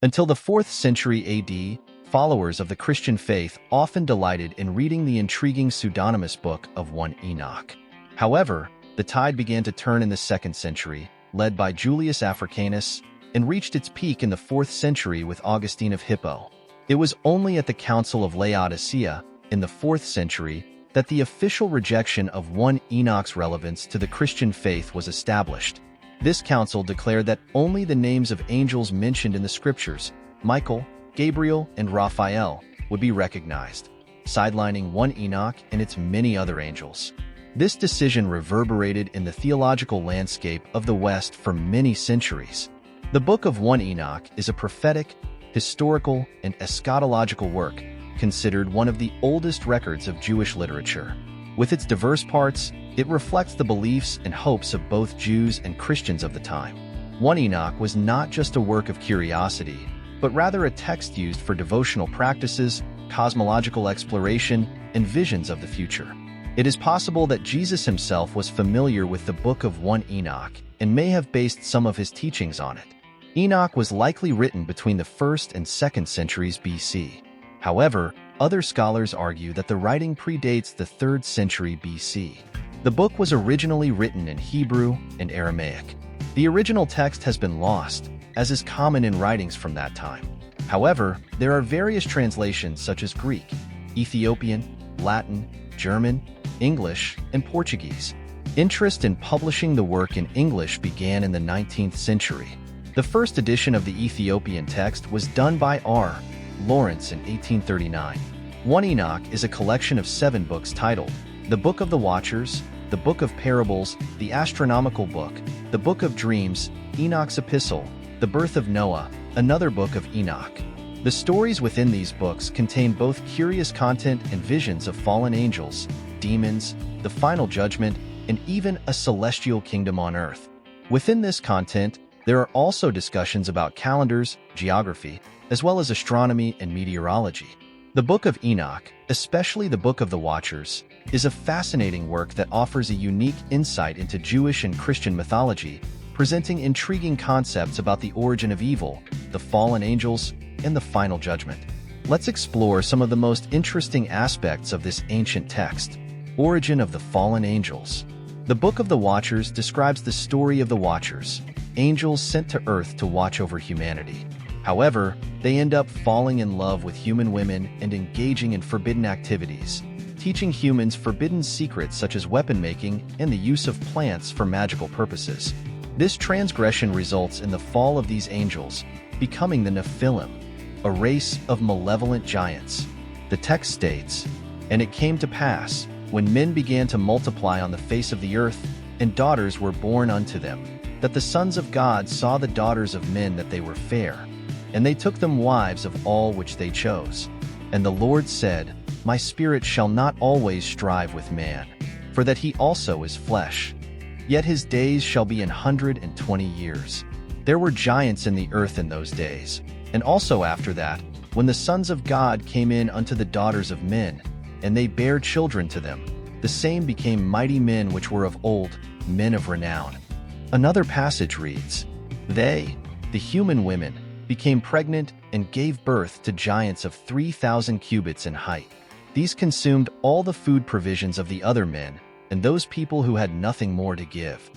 Until the 4th century AD, followers of the Christian faith often delighted in reading the intriguing pseudonymous book of 1 Enoch. However, the tide began to turn in the 2nd century, led by Julius Africanus, and reached its peak in the 4th century with Augustine of Hippo. It was only at the Council of Laodicea, in the 4th century, that the official rejection of 1 Enoch's relevance to the Christian faith was established. This council declared that only the names of angels mentioned in the scriptures, Michael, Gabriel, and Raphael, would be recognized, sidelining 1 Enoch and its many other angels. This decision reverberated in the theological landscape of the West for many centuries. The Book of 1 Enoch is a prophetic, historical, and eschatological work, considered one of the oldest records of Jewish literature. With its diverse parts, it reflects the beliefs and hopes of both Jews and Christians of the time. 1 Enoch was not just a work of curiosity, but rather a text used for devotional practices, cosmological exploration, and visions of the future. It is possible that Jesus himself was familiar with the Book of 1 Enoch and may have based some of his teachings on it. Enoch was likely written between the 1st and 2nd centuries BC. However, other scholars argue that the writing predates the 3rd century BC. The book was originally written in Hebrew and Aramaic. The original text has been lost, as is common in writings from that time. However, there are various translations such as Greek, Ethiopian, Latin, German, English, and Portuguese. Interest in publishing the work in English began in the 19th century. The first edition of the Ethiopian text was done by R. Lawrence in 1839. 1 Enoch is a collection of 7 books titled The Book of the Watchers, the Book of Parables, the Astronomical Book, the Book of Dreams, Enoch's Epistle, the Birth of Noah, another book of Enoch. The stories within these books contain both curious content and visions of fallen angels, demons, the final judgment, and even a celestial kingdom on earth. Within this content, there are also discussions about calendars, geography, as well as astronomy and meteorology. The Book of Enoch, especially the Book of the Watchers, is a fascinating work that offers a unique insight into Jewish and Christian mythology, presenting intriguing concepts about the origin of evil, the fallen angels, and the final judgment. Let's explore some of the most interesting aspects of this ancient text. Origin of the fallen angels. The Book of the Watchers describes the story of the Watchers, angels sent to earth to watch over humanity. However, they end up falling in love with human women and engaging in forbidden activities, teaching humans forbidden secrets such as weapon making and the use of plants for magical purposes. This transgression results in the fall of these angels, becoming the Nephilim, a race of malevolent giants. The text states, "And it came to pass, when men began to multiply on the face of the earth, and daughters were born unto them, that the sons of God saw the daughters of men that they were fair, and they took them wives of all which they chose. And the Lord said, My spirit shall not always strive with man, for that he also is flesh. Yet his days shall be 120 years. There were giants in the earth in those days, and also after that, when the sons of God came in unto the daughters of men, and they bare children to them, the same became mighty men which were of old, men of renown." Another passage reads, "They, the human women, became pregnant and gave birth to giants of 3,000 cubits in height. These consumed all the food provisions of the other men, and those people who had nothing more to give."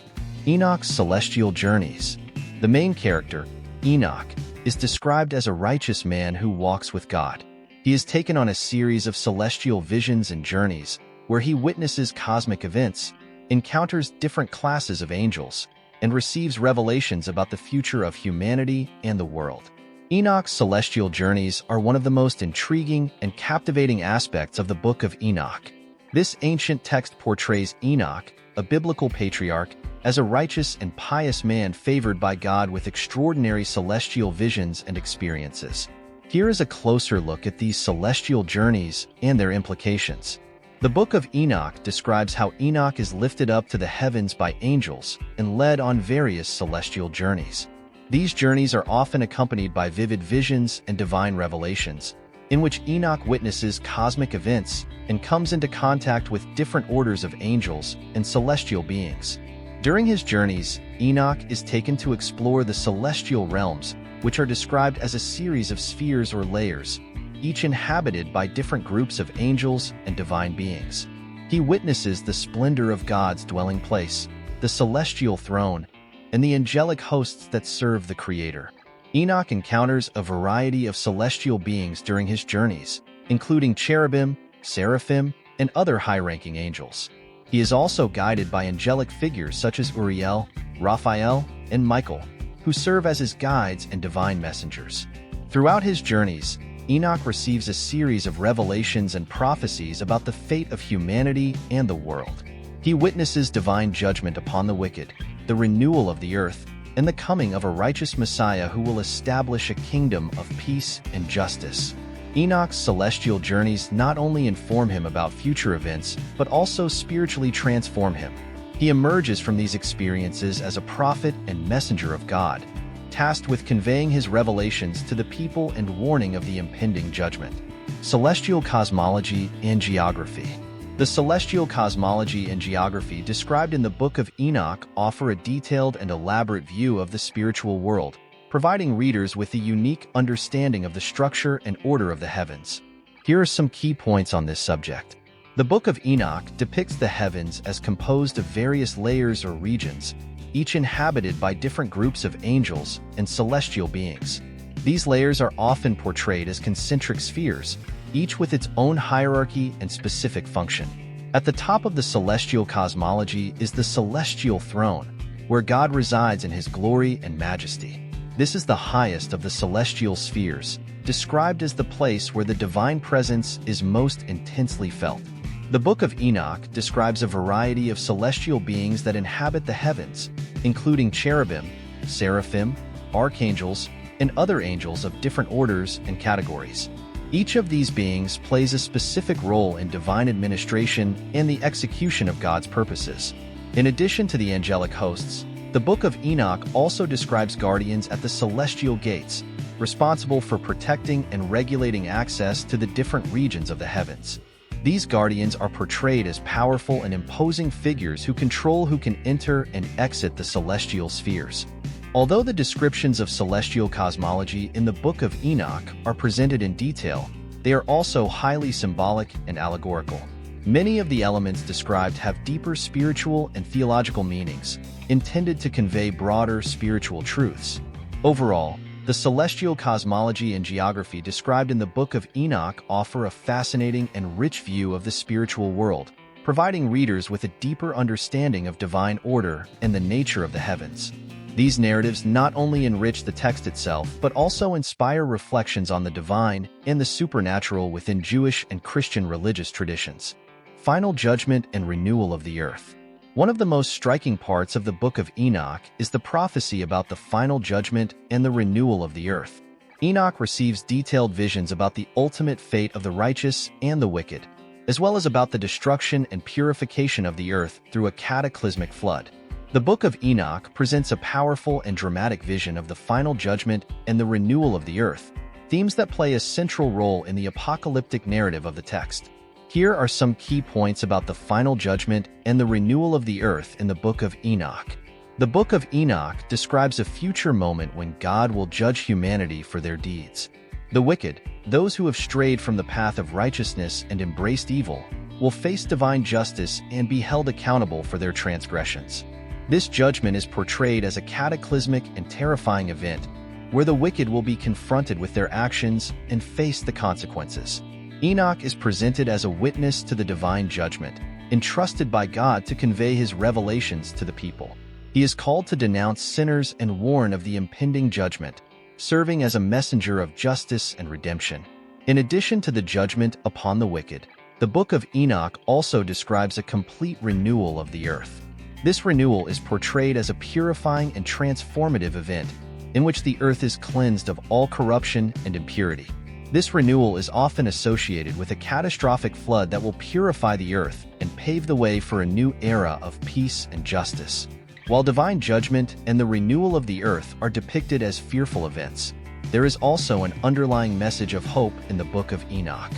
Enoch's celestial journeys. The main character, Enoch, is described as a righteous man who walks with God. He is taken on a series of celestial visions and journeys, where he witnesses cosmic events, encounters different classes of angels, and receives revelations about the future of humanity and the world. Enoch's celestial journeys are one of the most intriguing and captivating aspects of the Book of Enoch. This ancient text portrays Enoch, a biblical patriarch, as a righteous and pious man favored by God with extraordinary celestial visions and experiences. Here is a closer look at these celestial journeys and their implications. The Book of Enoch describes how Enoch is lifted up to the heavens by angels and led on various celestial journeys. These journeys are often accompanied by vivid visions and divine revelations, in which Enoch witnesses cosmic events and comes into contact with different orders of angels and celestial beings. During his journeys, Enoch is taken to explore the celestial realms, which are described as a series of spheres or layers, each inhabited by different groups of angels and divine beings. He witnesses the splendor of God's dwelling place, the celestial throne, and the angelic hosts that serve the Creator. Enoch encounters a variety of celestial beings during his journeys, including cherubim, seraphim, and other high-ranking angels. He is also guided by angelic figures such as Uriel, Raphael, and Michael, who serve as his guides and divine messengers. Throughout his journeys, Enoch receives a series of revelations and prophecies about the fate of humanity and the world. He witnesses divine judgment upon the wicked, the renewal of the earth, and the coming of a righteous Messiah who will establish a kingdom of peace and justice. Enoch's celestial journeys not only inform him about future events, but also spiritually transform him. He emerges from these experiences as a prophet and messenger of God, tasked with conveying his revelations to the people and warning of the impending judgment. Celestial cosmology and geography. The celestial cosmology and geography described in the Book of Enoch offer a detailed and elaborate view of the spiritual world, providing readers with a unique understanding of the structure and order of the heavens. Here are some key points on this subject. The Book of Enoch depicts the heavens as composed of various layers or regions, each inhabited by different groups of angels and celestial beings. These layers are often portrayed as concentric spheres, each with its own hierarchy and specific function. At the top of the celestial cosmology is the celestial throne, where God resides in his glory and majesty. This is the highest of the celestial spheres, described as the place where the divine presence is most intensely felt. The Book of Enoch describes a variety of celestial beings that inhabit the heavens, including cherubim, seraphim, archangels, and other angels of different orders and categories. Each of these beings plays a specific role in divine administration and the execution of God's purposes. In addition to the angelic hosts, the Book of Enoch also describes guardians at the celestial gates, responsible for protecting and regulating access to the different regions of the heavens. These guardians are portrayed as powerful and imposing figures who control who can enter and exit the celestial spheres. Although the descriptions of celestial cosmology in the Book of Enoch are presented in detail, they are also highly symbolic and allegorical. Many of the elements described have deeper spiritual and theological meanings, intended to convey broader spiritual truths. Overall, the celestial cosmology and geography described in the Book of Enoch offer a fascinating and rich view of the spiritual world, providing readers with a deeper understanding of divine order and the nature of the heavens. These narratives not only enrich the text itself, but also inspire reflections on the divine and the supernatural within Jewish and Christian religious traditions. Final judgment and renewal of the earth. One of the most striking parts of the Book of Enoch is the prophecy about the final judgment and the renewal of the earth. Enoch receives detailed visions about the ultimate fate of the righteous and the wicked, as well as about the destruction and purification of the earth through a cataclysmic flood. The Book of Enoch presents a powerful and dramatic vision of the final judgment and the renewal of the earth, themes that play a central role in the apocalyptic narrative of the text. Here are some key points about the final judgment and the renewal of the earth in the Book of Enoch. The Book of Enoch describes a future moment when God will judge humanity for their deeds. The wicked, those who have strayed from the path of righteousness and embraced evil, will face divine justice and be held accountable for their transgressions. This judgment is portrayed as a cataclysmic and terrifying event, where the wicked will be confronted with their actions and face the consequences. Enoch is presented as a witness to the divine judgment, entrusted by God to convey his revelations to the people. He is called to denounce sinners and warn of the impending judgment, serving as a messenger of justice and redemption. In addition to the judgment upon the wicked, the Book of Enoch also describes a complete renewal of the earth. This renewal is portrayed as a purifying and transformative event in which the earth is cleansed of all corruption and impurity. This renewal is often associated with a catastrophic flood that will purify the earth and pave the way for a new era of peace and justice. While divine judgment and the renewal of the earth are depicted as fearful events, there is also an underlying message of hope in the Book of Enoch.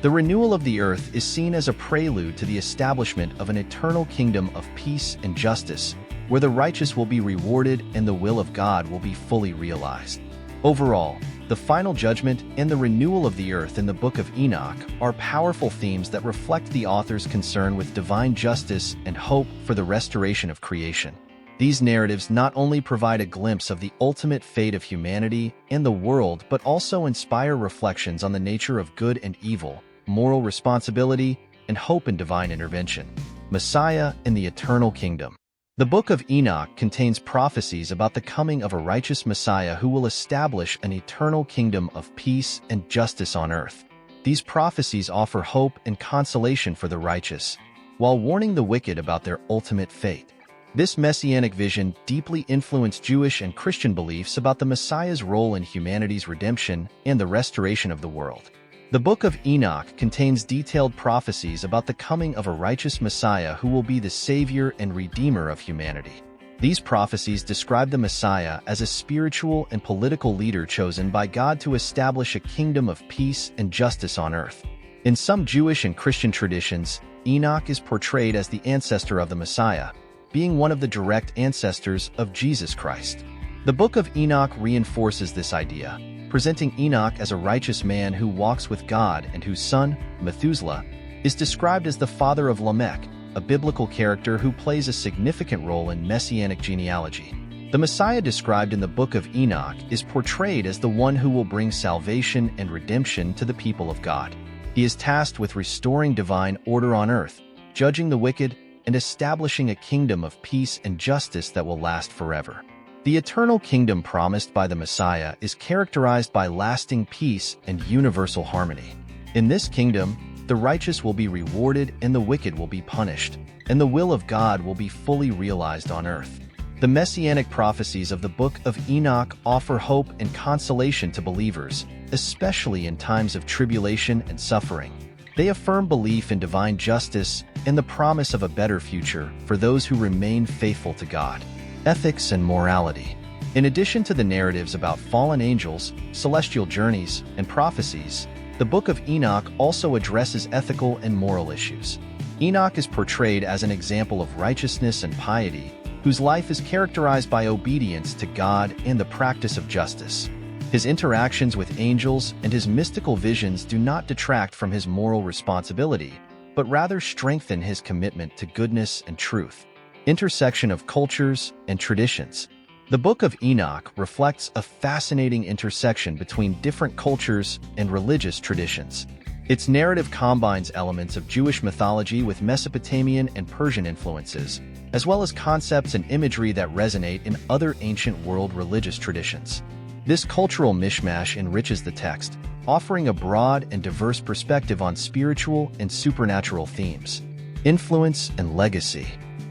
The renewal of the earth is seen as a prelude to the establishment of an eternal kingdom of peace and justice, where the righteous will be rewarded and the will of God will be fully realized. Overall, the final judgment and the renewal of the earth in the Book of Enoch are powerful themes that reflect the author's concern with divine justice and hope for the restoration of creation. These narratives not only provide a glimpse of the ultimate fate of humanity and the world, but also inspire reflections on the nature of good and evil, moral responsibility, and hope in divine intervention. Messiah and the Eternal Kingdom. The Book of Enoch contains prophecies about the coming of a righteous Messiah who will establish an eternal kingdom of peace and justice on earth. These prophecies offer hope and consolation for the righteous, while warning the wicked about their ultimate fate. This messianic vision deeply influenced Jewish and Christian beliefs about the Messiah's role in humanity's redemption and the restoration of the world. The Book of Enoch contains detailed prophecies about the coming of a righteous Messiah who will be the Savior and Redeemer of humanity. These prophecies describe the Messiah as a spiritual and political leader chosen by God to establish a kingdom of peace and justice on earth. In some Jewish and Christian traditions, Enoch is portrayed as the ancestor of the Messiah, being one of the direct ancestors of Jesus Christ. The Book of Enoch reinforces this idea, presenting Enoch as a righteous man who walks with God and whose son, Methuselah, is described as the father of Lamech, a biblical character who plays a significant role in messianic genealogy. The Messiah described in the Book of Enoch is portrayed as the one who will bring salvation and redemption to the people of God. He is tasked with restoring divine order on earth, judging the wicked, and establishing a kingdom of peace and justice that will last forever. The eternal kingdom promised by the Messiah is characterized by lasting peace and universal harmony. In this kingdom, the righteous will be rewarded and the wicked will be punished, and the will of God will be fully realized on earth. The messianic prophecies of the Book of Enoch offer hope and consolation to believers, especially in times of tribulation and suffering. They affirm belief in divine justice and the promise of a better future for those who remain faithful to God. Ethics and morality. In addition to the narratives about fallen angels, celestial journeys, and prophecies, the Book of Enoch also addresses ethical and moral issues. Enoch is portrayed as an example of righteousness and piety, whose life is characterized by obedience to God and the practice of justice. His interactions with angels and his mystical visions do not detract from his moral responsibility, but rather strengthen his commitment to goodness and truth. Intersection of cultures and traditions. The Book of Enoch reflects a fascinating intersection between different cultures and religious traditions. Its narrative combines elements of Jewish mythology with Mesopotamian and Persian influences, as well as concepts and imagery that resonate in other ancient world religious traditions. This cultural mishmash enriches the text, offering a broad and diverse perspective on spiritual and supernatural themes. Influence and legacy.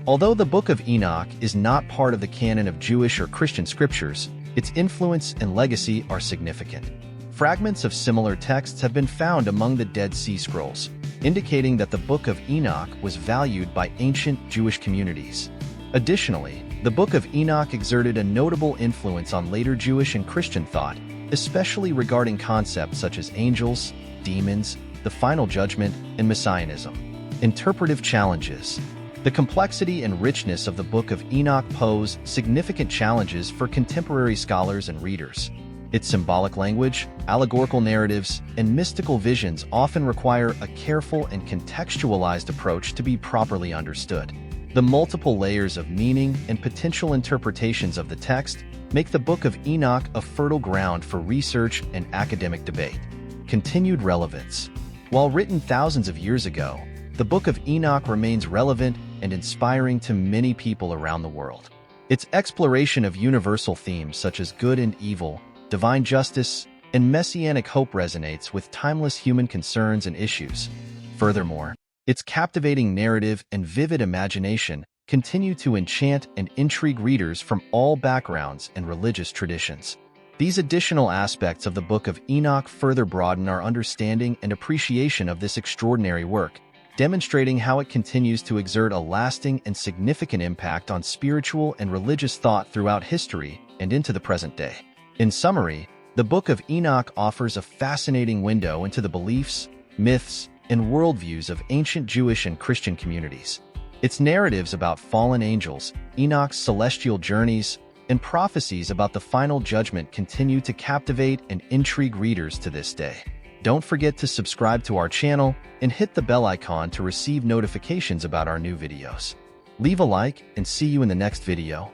Although the Book of Enoch is not part of the canon of Jewish or Christian scriptures, its influence and legacy are significant. Fragments of similar texts have been found among the Dead Sea Scrolls, indicating that the Book of Enoch was valued by ancient Jewish communities. Additionally, the Book of Enoch exerted a notable influence on later Jewish and Christian thought, especially regarding concepts such as angels, demons, the final judgment, and messianism. Interpretive challenges. The complexity and richness of the Book of Enoch pose significant challenges for contemporary scholars and readers. Its symbolic language, allegorical narratives, and mystical visions often require a careful and contextualized approach to be properly understood. The multiple layers of meaning and potential interpretations of the text make the Book of Enoch a fertile ground for research and academic debate. Continued relevance. While written thousands of years ago, the Book of Enoch remains relevant and inspiring to many people around the world. Its exploration of universal themes such as good and evil, divine justice, and messianic hope resonates with timeless human concerns and issues. Furthermore, its captivating narrative and vivid imagination continue to enchant and intrigue readers from all backgrounds and religious traditions. These additional aspects of the Book of Enoch further broaden our understanding and appreciation of this extraordinary work, demonstrating how it continues to exert a lasting and significant impact on spiritual and religious thought throughout history and into the present day. In summary, the Book of Enoch offers a fascinating window into the beliefs, myths, and worldviews of ancient Jewish and Christian communities. Its narratives about fallen angels, Enoch's celestial journeys, and prophecies about the final judgment continue to captivate and intrigue readers to this day. Don't forget to subscribe to our channel and hit the bell icon to receive notifications about our new videos. Leave a like and see you in the next video.